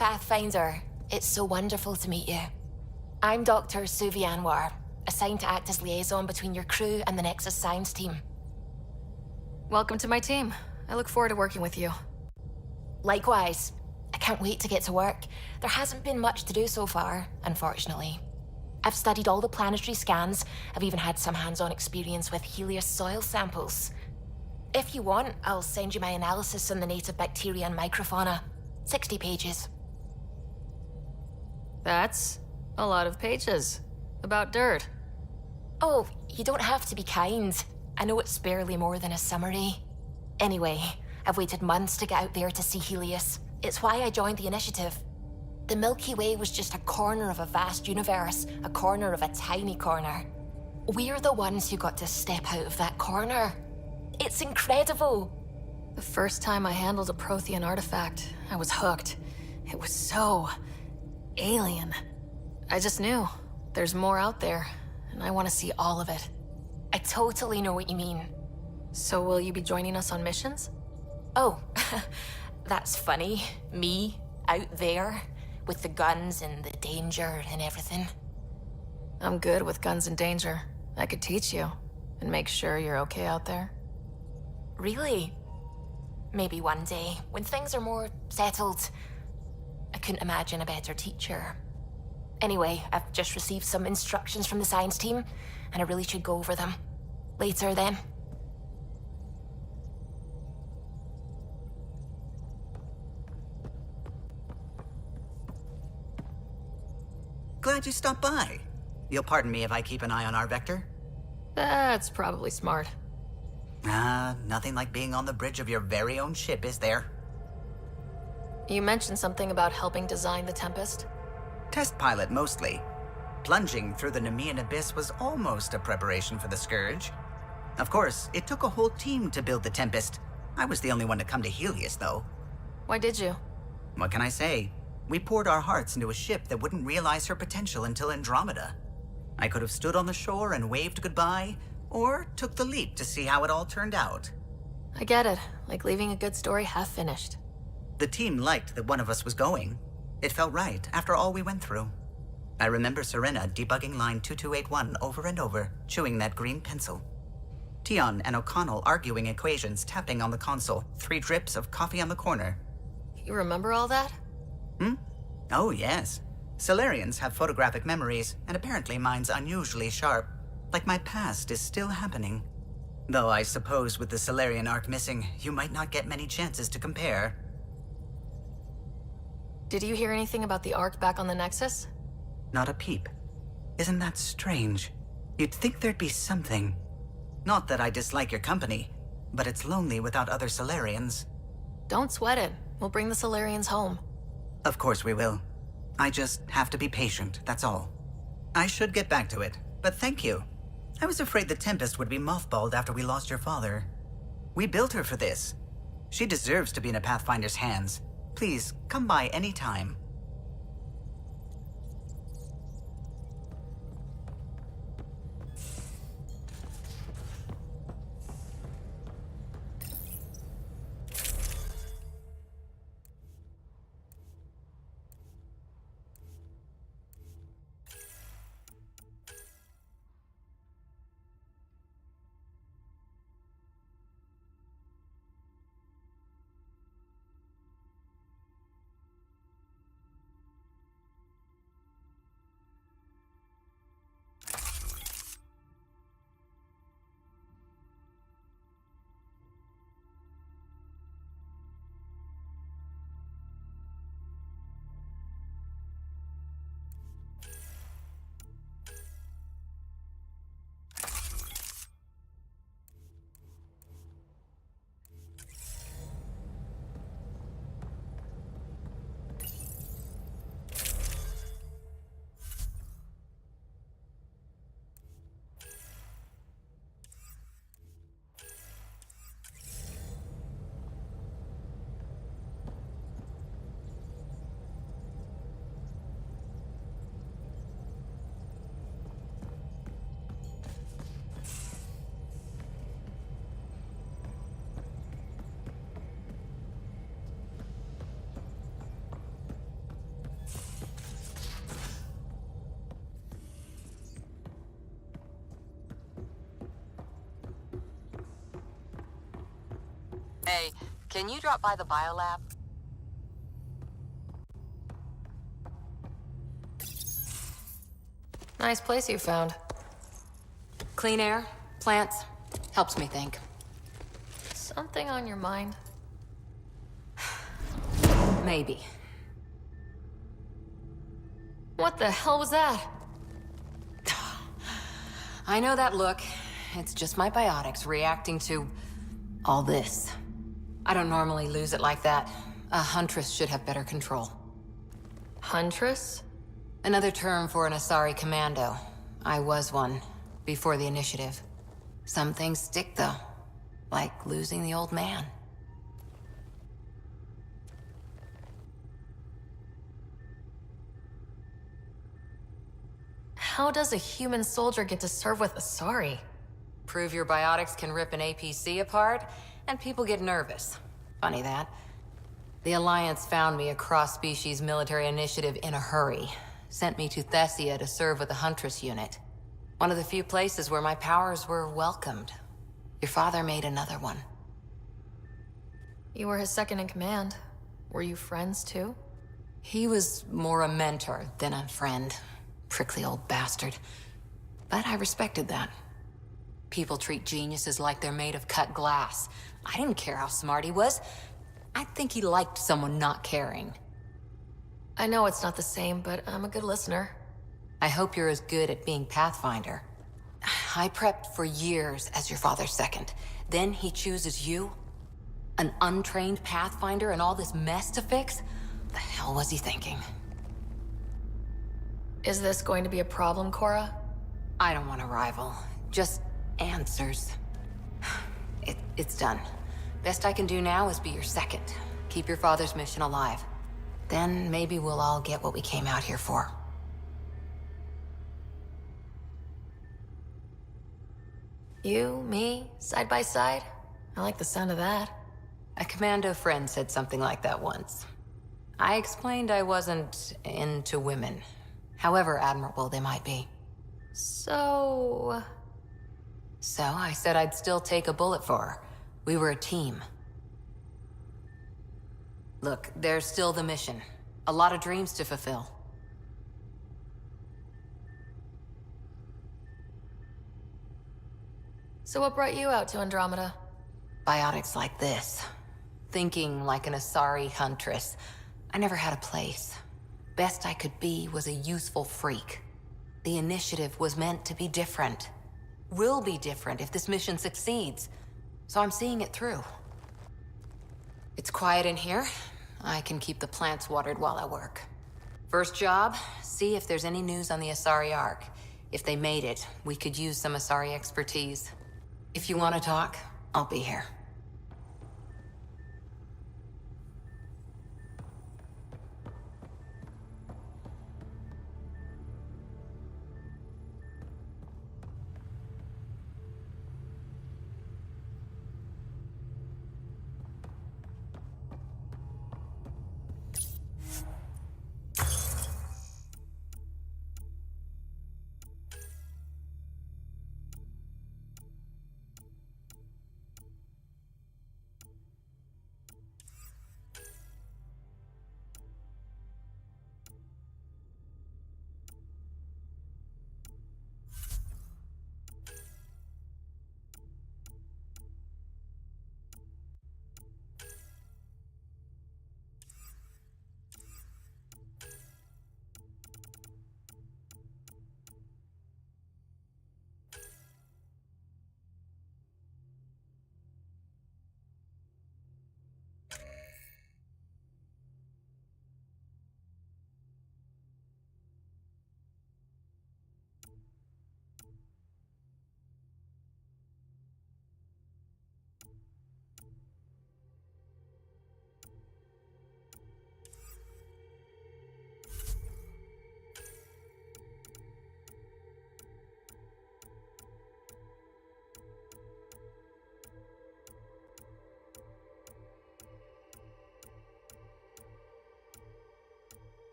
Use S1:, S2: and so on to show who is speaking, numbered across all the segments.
S1: Pathfinder, it's so wonderful to meet you. I'm Dr. Suvi Anwar, assigned to act as liaison between your crew and the Nexus Science team.
S2: Welcome to my team. I look forward to working with you.
S1: Likewise. I can't wait to get to work. There hasn't been much to do so far, unfortunately. I've studied all the planetary scans. I've even had some hands-on experience with Helios soil samples. If you want, I'll send you my analysis on the native bacteria and microfauna. 60 pages.
S2: That's a lot of pages. About dirt.
S1: Oh, you don't have to be kind. I know it's barely more than a summary. Anyway, I've waited months to get out there to see Helios. It's why I joined the initiative. The Milky Way was just a corner of a vast universe, a corner of a tiny corner. We're the ones who got to step out of that corner. It's incredible.
S2: The first time I handled a Prothean artifact, I was hooked. It was so alien. I just knew there's more out there, and I want to see all of it.
S1: I totally know what you mean.
S2: So will you be joining us on missions?
S1: Oh, that's funny. Me, out there, with the guns and the danger and everything.
S2: I'm good with guns and danger. I could teach you, and make sure you're okay out there.
S1: Really? Maybe one day, when things are more settled. I couldn't imagine a better teacher. Anyway, I've just received some instructions from the science team, and I really should go over them. Later, then.
S3: Glad you stopped by. You'll pardon me if I keep an eye on our vector?
S2: That's probably smart.
S3: Nothing like being on the bridge of your very own ship, is there?
S2: You mentioned something about helping design the Tempest?
S3: Test pilot, mostly. Plunging through the Nemean abyss was almost a preparation for the Scourge. Of course, it took a whole team to build the Tempest. I was the only one to come to Helios, though.
S2: Why did you?
S3: What can I say? We poured our hearts into a ship that wouldn't realize her potential until Andromeda. I could have stood on the shore and waved goodbye, or took the leap to see how it all turned out.
S2: I get it, like leaving a good story half-finished.
S3: The team liked that one of us was going. It felt right after all we went through. I remember Serena debugging line 2281 over and over, chewing that green pencil. Tion and O'Connell arguing equations, tapping on the console, 3 drips of coffee on the corner.
S2: You remember all that?
S3: Oh, yes. Solarians have photographic memories, and apparently mine's unusually sharp. Like my past is still happening. Though I suppose with the Solarian arc missing, you might not get many chances to compare.
S2: Did you hear anything about the Ark back on the Nexus?
S3: Not a peep. Isn't that strange? You'd think there'd be something. Not that I dislike your company, but it's lonely without other Solarians.
S2: Don't sweat it. We'll bring the Solarians home.
S3: Of course we will. I just have to be patient, that's all. I should get back to it, but thank you. I was afraid the Tempest would be mothballed after we lost your father. We built her for this. She deserves to be in a Pathfinder's hands. Please, come by any time.
S4: Hey, can you drop by the biolab?
S2: Nice place you found.
S4: Clean air, plants, helps me think.
S2: Something on your mind?
S4: Maybe.
S2: What the hell was that?
S4: I know that look. It's just my biotics reacting to all this. I don't normally lose it like that. A huntress should have better control.
S2: Huntress?
S4: Another term for an Asari commando. I was one, before the initiative. Some things stick, though. Like losing the old man.
S2: How does a human soldier get to serve with Asari?
S4: Prove your biotics can rip an APC apart, and people get nervous. Funny that. The Alliance found me a cross-species military initiative in a hurry. Sent me to Thessia to serve with the Huntress unit. One of the few places where my powers were welcomed. Your father made another one.
S2: You were his second in command. Were you friends too?
S4: He was more a mentor than a friend. Prickly old bastard. But I respected that. People treat geniuses like they're made of cut glass. I didn't care how smart he was. I think he liked someone not caring.
S2: I know it's not the same, but I'm a good listener.
S4: I hope you're as good at being Pathfinder. I prepped for years as your father's second. Then he chooses you? An untrained Pathfinder and all this mess to fix? The hell was he thinking?
S2: Is this going to be a problem, Cora?
S4: I don't want a rival. Just answers. It's done. Best I can do now is be your second. Keep your father's mission alive. Then maybe we'll all get what we came out here for.
S2: You, me, side by side? I like the sound of that.
S4: A commando friend said something like that once. I explained I wasn't into women. However admirable they might be.
S2: So
S4: I said I'd still take a bullet for her. We were a team. Look, there's still the mission. A lot of dreams to fulfill.
S2: So what brought you out to Andromeda?
S4: Biotics like this. Thinking like an Asari huntress. I never had a place. Best I could be was a useful freak. The initiative was meant to be different. Will be different if this mission succeeds. So I'm seeing it through. It's quiet in here. I can keep the plants watered while I work. First job, see if there's any news on the Asari Ark. If they made it, we could use some Asari expertise. If you want to talk, I'll be here.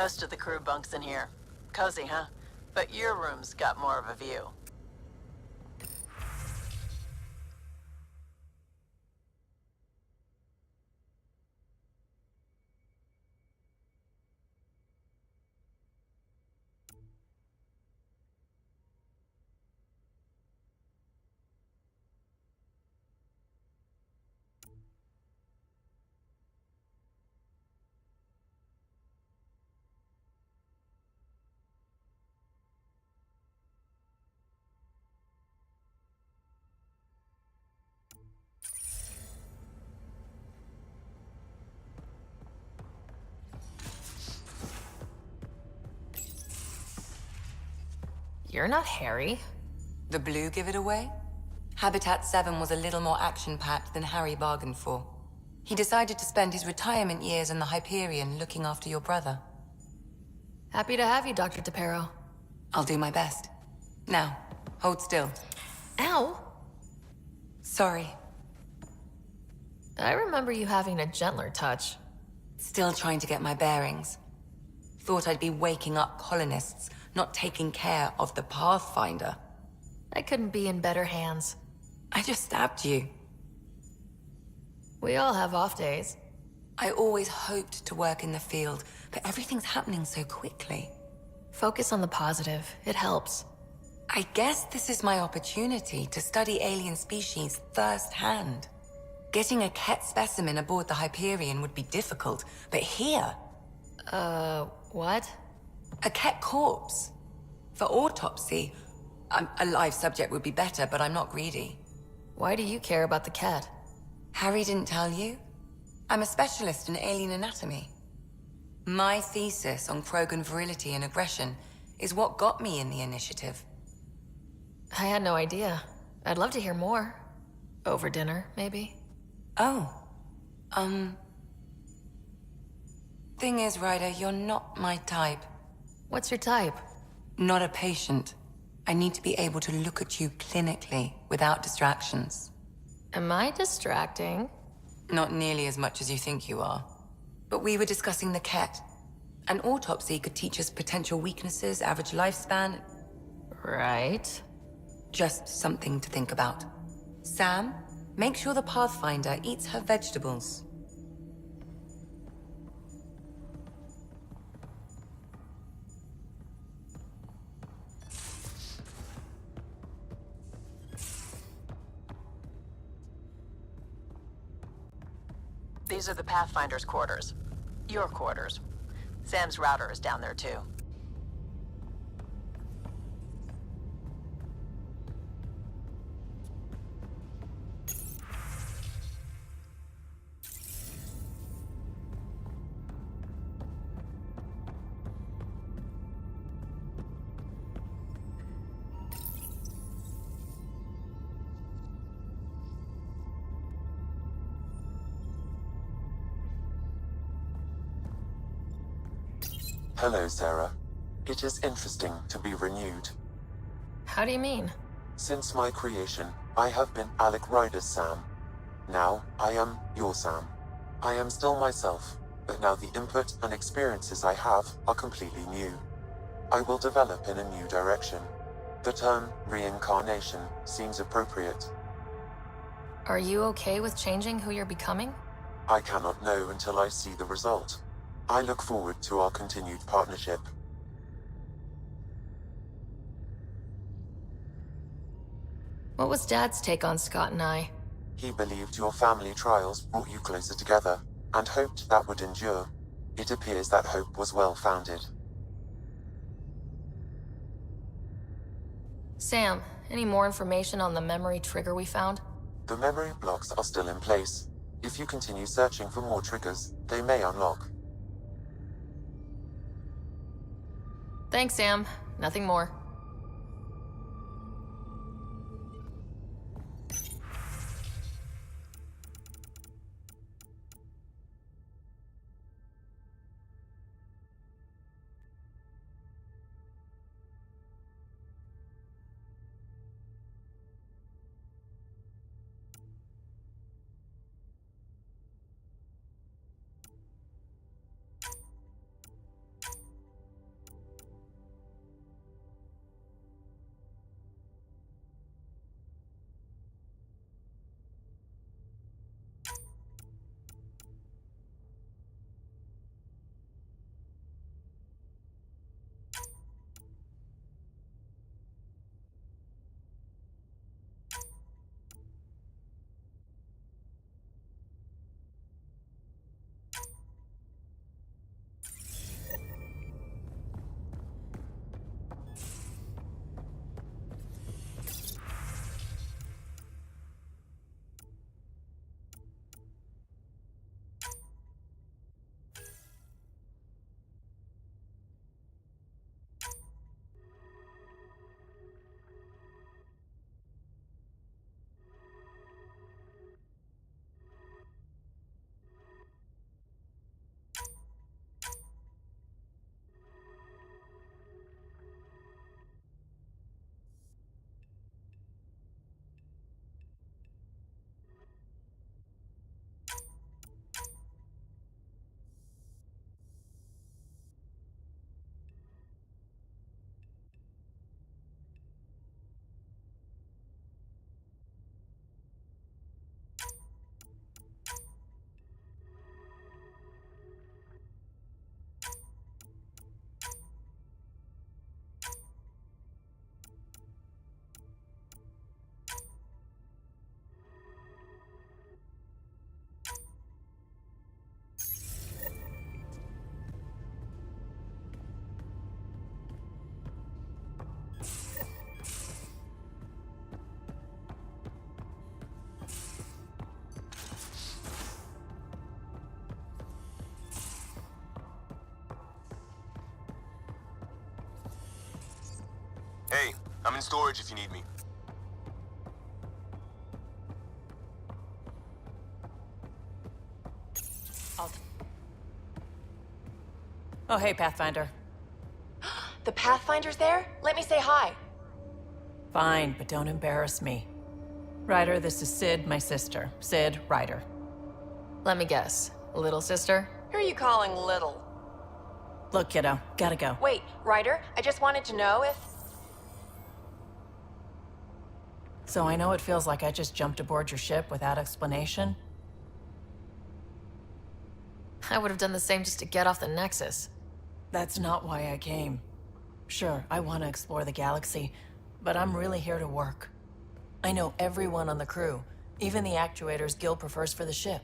S5: Most of the crew bunks in here. Cozy, huh? But your room's got more of a view.
S2: You're not Harry.
S4: The blue give it away? Habitat 7 was a little more action-packed than Harry bargained for. He decided to spend his retirement years in the Hyperion looking after your brother.
S2: Happy to have you, Dr. DePero.
S4: I'll do my best. Now, hold still.
S2: Ow!
S4: Sorry.
S2: I remember you having a gentler touch.
S4: Still trying to get my bearings. Thought I'd be waking up colonists, not taking care of the Pathfinder.
S2: I couldn't be in better hands.
S4: I just stabbed you.
S2: We all have off days.
S4: I always hoped to work in the field, but everything's happening so quickly.
S2: Focus on the positive. It helps.
S4: I guess this is my opportunity to study alien species firsthand. Getting a Ket specimen aboard the Hyperion would be difficult, but here...
S2: What?
S4: A Ket corpse. For autopsy, a live subject would be better, but I'm not greedy.
S2: Why do you care about the cat?
S4: Harry didn't tell you? I'm a specialist in alien anatomy. My thesis on Krogan virility and aggression is what got me in the initiative.
S2: I had no idea. I'd love to hear more. Over dinner, maybe?
S4: Oh. Thing is, Ryder, you're not my type.
S2: What's your type?
S4: Not a patient. I need to be able to look at you clinically without distractions.
S2: Am I distracting?
S4: Not nearly as much as you think you are. But we were discussing the Ket. An autopsy could teach us potential weaknesses, average lifespan.
S2: Right.
S4: Just something to think about. Sam, make sure the Pathfinder eats her vegetables.
S5: These are the Pathfinder's quarters. Your quarters. Sam's router is down there too.
S6: Hello, Sarah. It is interesting to be renewed.
S2: How do you mean?
S6: Since my creation, I have been Alec Ryder's Sam. Now, I am your Sam. I am still myself, but now the input and experiences I have are completely new. I will develop in a new direction. The term reincarnation seems appropriate.
S2: Are you okay with changing who you're becoming?
S6: I cannot know until I see the result. I look forward to our continued partnership.
S2: What was Dad's take on Scott and I?
S6: He believed your family trials brought you closer together, and hoped that would endure. It appears that hope was well-founded.
S2: Sam, any more information on the memory trigger we found?
S6: The memory blocks are still in place. If you continue searching for more triggers, they may unlock.
S2: Thanks, Sam. Nothing more.
S7: I'm in storage if you need me.
S8: Oh, hey, Pathfinder.
S9: The Pathfinder's there? Let me say hi.
S8: Fine, but don't embarrass me. Ryder, this is Sid, my sister. Sid, Ryder.
S2: Let me guess. Little sister?
S9: Who are you calling little?
S8: Look, kiddo, gotta go.
S9: Wait, Ryder, I just wanted to know if...
S8: So I know it feels like I just jumped aboard your ship without explanation.
S2: I would have done the same just to get off the Nexus.
S8: That's not why I came. Sure, I want to explore the galaxy, but I'm really here to work. I know everyone on the crew, even the actuators Gil prefers for the ship.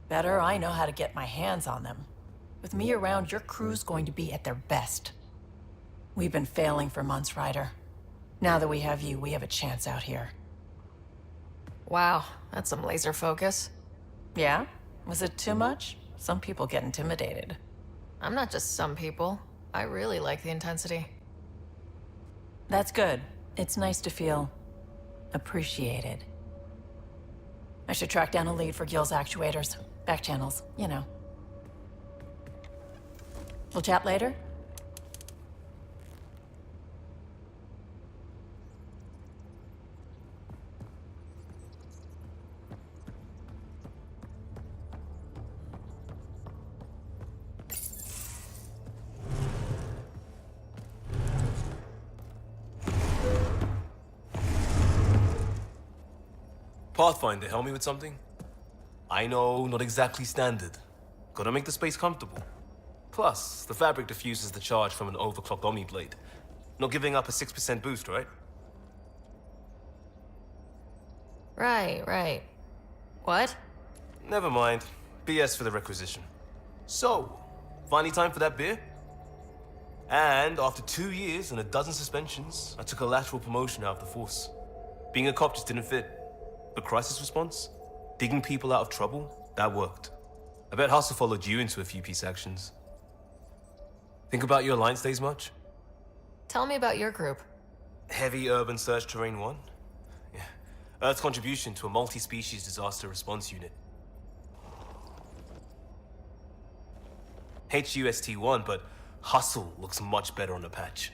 S8: Better, I know how to get my hands on them. With me around, your crew's going to be at their best. We've been failing for months, Ryder. Now that we have you, we have a chance out here.
S2: Wow, that's some laser focus.
S8: Yeah? Was it too much? Some people get intimidated.
S2: I'm not just some people. I really like the intensity.
S8: That's good. It's nice to feel appreciated. I should track down a lead for Gil's actuators. Back channels, you know. We'll chat later?
S7: Pathfinder, help me with something? I know, not exactly standard. Gotta make the space comfortable. Plus, the fabric diffuses the charge from an overclocked Omni blade. Not giving up a 6% boost, right?
S2: Right. What?
S7: Never mind. BS for the requisition. So, finally time for that beer? And after 2 years and a dozen suspensions, I took a lateral promotion out of the force. Being a cop just didn't fit. But crisis response? Digging people out of trouble? That worked. I bet Hustle followed you into a few peace actions. Think about your Alliance days much?
S2: Tell me about your group.
S7: Heavy Urban Search Terrain 1? Yeah. Earth's contribution to a multi-species disaster response unit. HUST-1, but Hustle looks much better on the patch.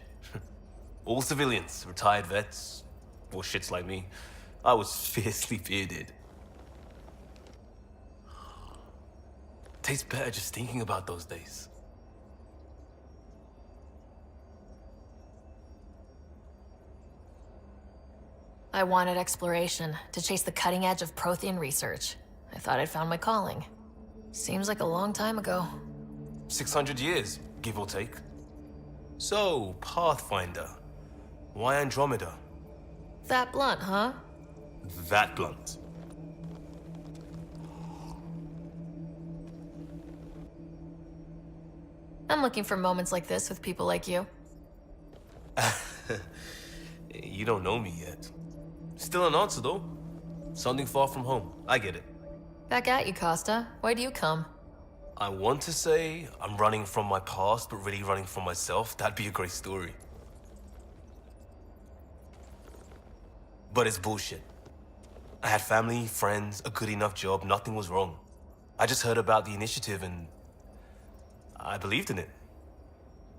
S7: All civilians, retired vets, or shits like me. I was fiercely bearded. Tastes better just thinking about those days.
S2: I wanted exploration, to chase the cutting edge of Prothean research. I thought I'd found my calling. Seems like a long time ago.
S7: 600 years, give or take. So, Pathfinder. Why Andromeda?
S2: That blunt, huh?
S7: That blunt.
S2: I'm looking for moments like this with people like you.
S7: You don't know me yet. Still an answer, though. Something far from home. I get it.
S2: Back at you, Costa. Why do you come?
S7: I want to say I'm running from my past, but really running from myself. That'd be a great story. But it's bullshit. I had family, friends, a good enough job, nothing was wrong. I just heard about the initiative and I believed in it.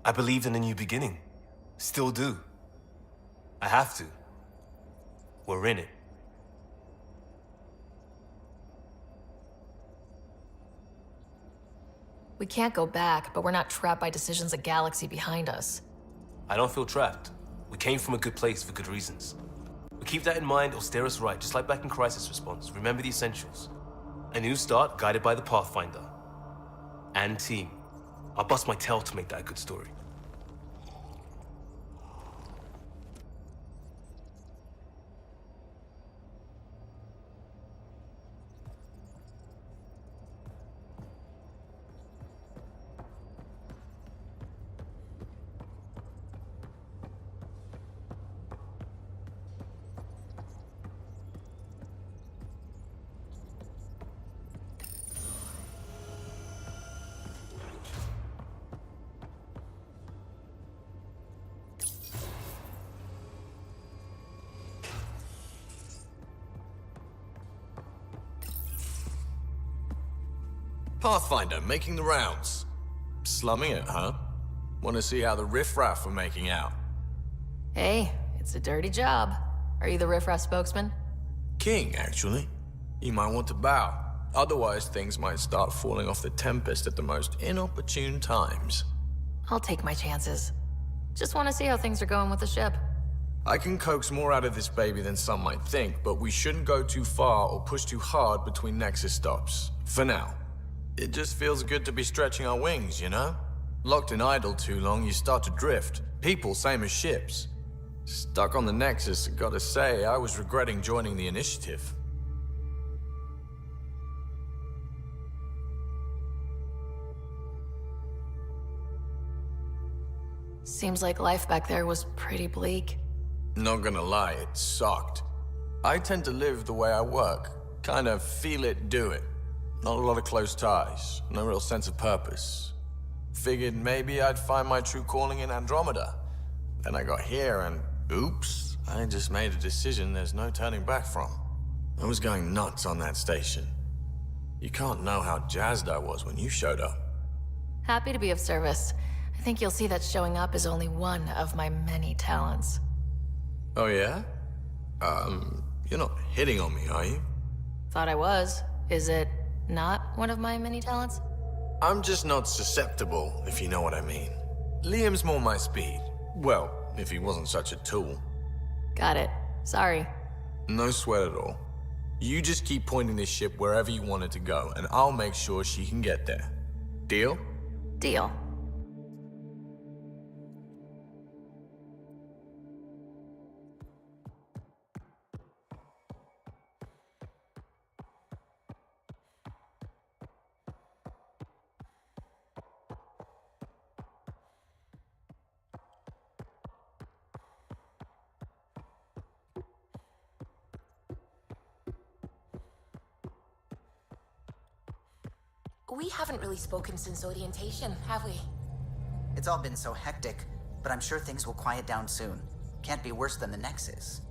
S7: I believed in a new beginning. Still do. I have to. We're in it.
S2: We can't go back, but we're not trapped by decisions a galaxy behind us.
S7: I don't feel trapped. We came from a good place for good reasons. We keep that in mind or steer us right, just like back in Crisis Response. Remember the essentials. A new start guided by the Pathfinder. And team. I'll bust my tail to make that a good story.
S10: Pathfinder, making the rounds. Slumming it, huh? Want to see how the riffraff are making out?
S2: Hey, it's a dirty job. Are you the riffraff spokesman?
S10: King, actually. You might want to bow. Otherwise, things might start falling off the Tempest at the most inopportune times.
S2: I'll take my chances. Just want to see how things are going with the ship.
S10: I can coax more out of this baby than some might think, but we shouldn't go too far or push too hard between Nexus stops. For now. It just feels good to be stretching our wings, you know? Locked in idle too long, you start to drift. People, same as ships. Stuck on the Nexus, gotta say, I was regretting joining the Initiative.
S2: Seems like life back there was pretty bleak.
S10: Not gonna lie, it sucked. I tend to live the way I work. Kind of feel it, do it. Not a lot of close ties, no real sense of purpose. Figured maybe I'd find my true calling in Andromeda. Then I got here and, oops, I just made a decision there's no turning back from. I was going nuts on that station. You can't know how jazzed I was when you showed up.
S2: Happy to be of service. I think you'll see that showing up is only one of my many talents.
S10: Oh yeah? You're not hitting on me, are you?
S2: Thought I was. Is it not one of my many talents?
S10: I'm just not susceptible, if you know what I mean. Liam's more my speed. Well, if he wasn't such a tool.
S2: Got it. Sorry.
S10: No sweat at all. You just keep pointing this ship wherever you want it to go, and I'll make sure she can get there. Deal?
S2: Deal.
S1: We haven't really spoken since orientation, have we?
S3: It's all been so hectic, but I'm sure things will quiet down soon. Can't be worse than the Nexus.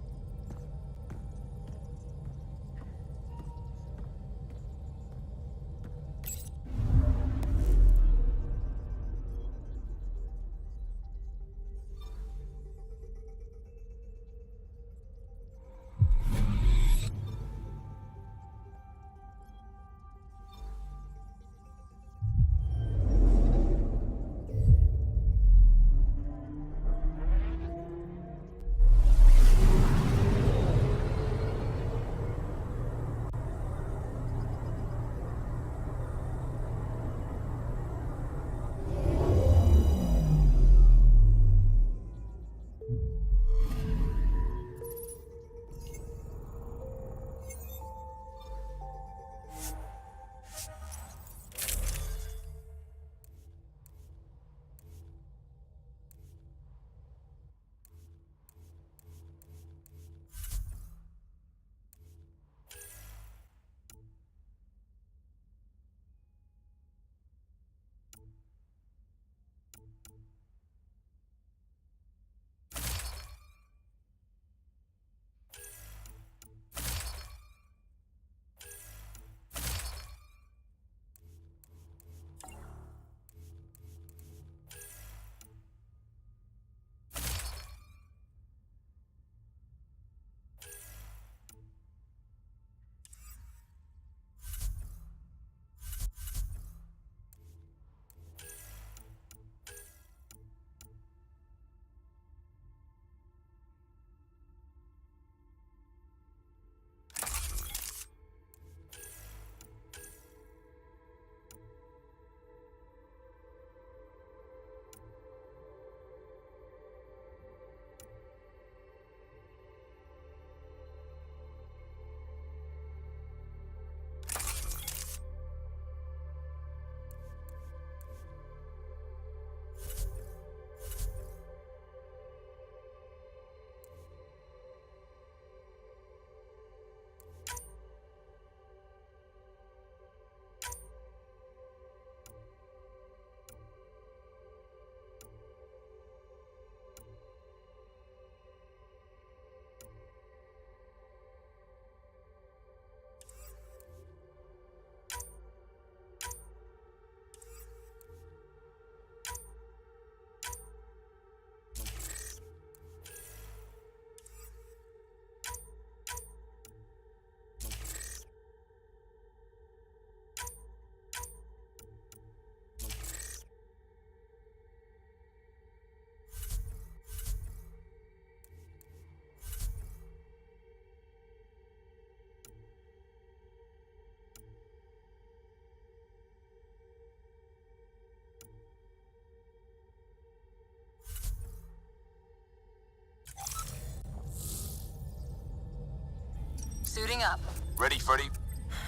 S4: Suiting up.
S10: Ready, Freddy?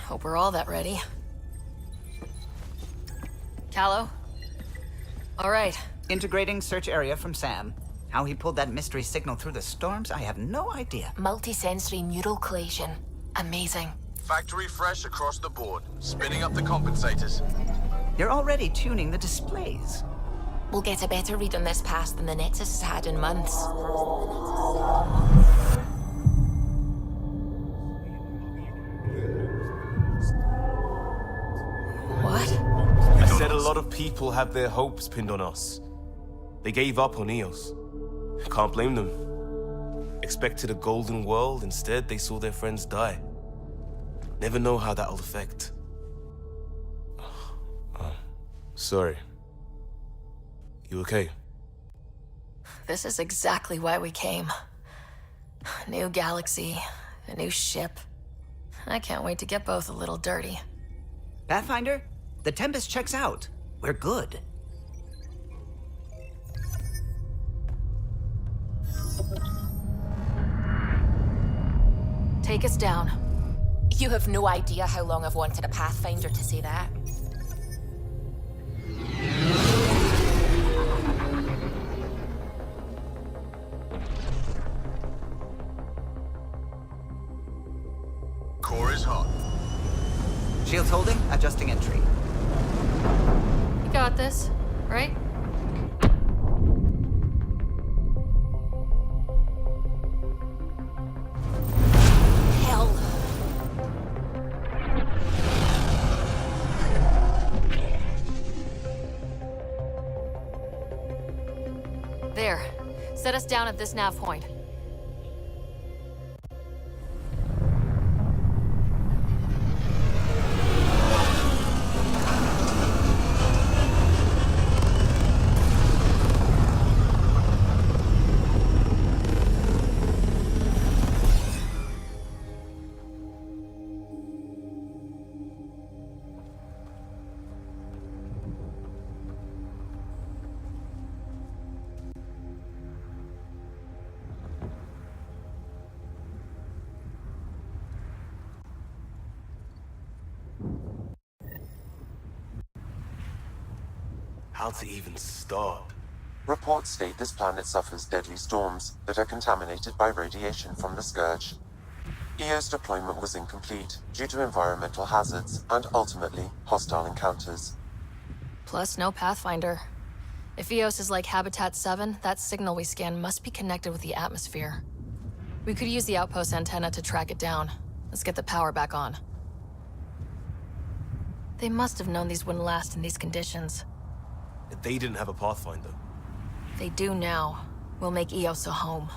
S2: Hope we're all that ready. Callow? All right.
S3: Integrating search area from Sam. How he pulled that mystery signal through the storms, I have no idea.
S1: Multisensory neural collation. Amazing.
S10: Factory fresh across the board. Spinning up the compensators.
S3: You're already tuning the displays.
S1: We'll get a better read on this pass than the Nexus has had in months.
S2: What?
S7: I said a lot of people have their hopes pinned on us. They gave up on Eos. Can't blame them. Expected a golden world, instead they saw their friends die. Never know how that'll affect. Sorry. You okay?
S2: This is exactly why we came. New galaxy, a new ship. I can't wait to get both a little dirty.
S3: Pathfinder, the Tempest checks out. We're good.
S2: Take us down.
S1: You have no idea how long I've wanted a Pathfinder to say that.
S10: Core is hot.
S3: Shields holding, adjusting entry.
S2: You got this, right?
S1: Hell.
S2: There. Set us down at this nav point.
S7: How to even start?
S6: Reports state this planet suffers deadly storms that are contaminated by radiation from the Scourge. EO's deployment was incomplete due to environmental hazards and ultimately hostile encounters.
S2: Plus, no Pathfinder. If Eos is like Habitat 7, that signal we scan must be connected with the atmosphere. We could use the outpost antenna to track it down. Let's get the power back on. They must have known these wouldn't last in these conditions.
S7: They didn't have a Pathfinder.
S2: They do now. We'll make Eos a home.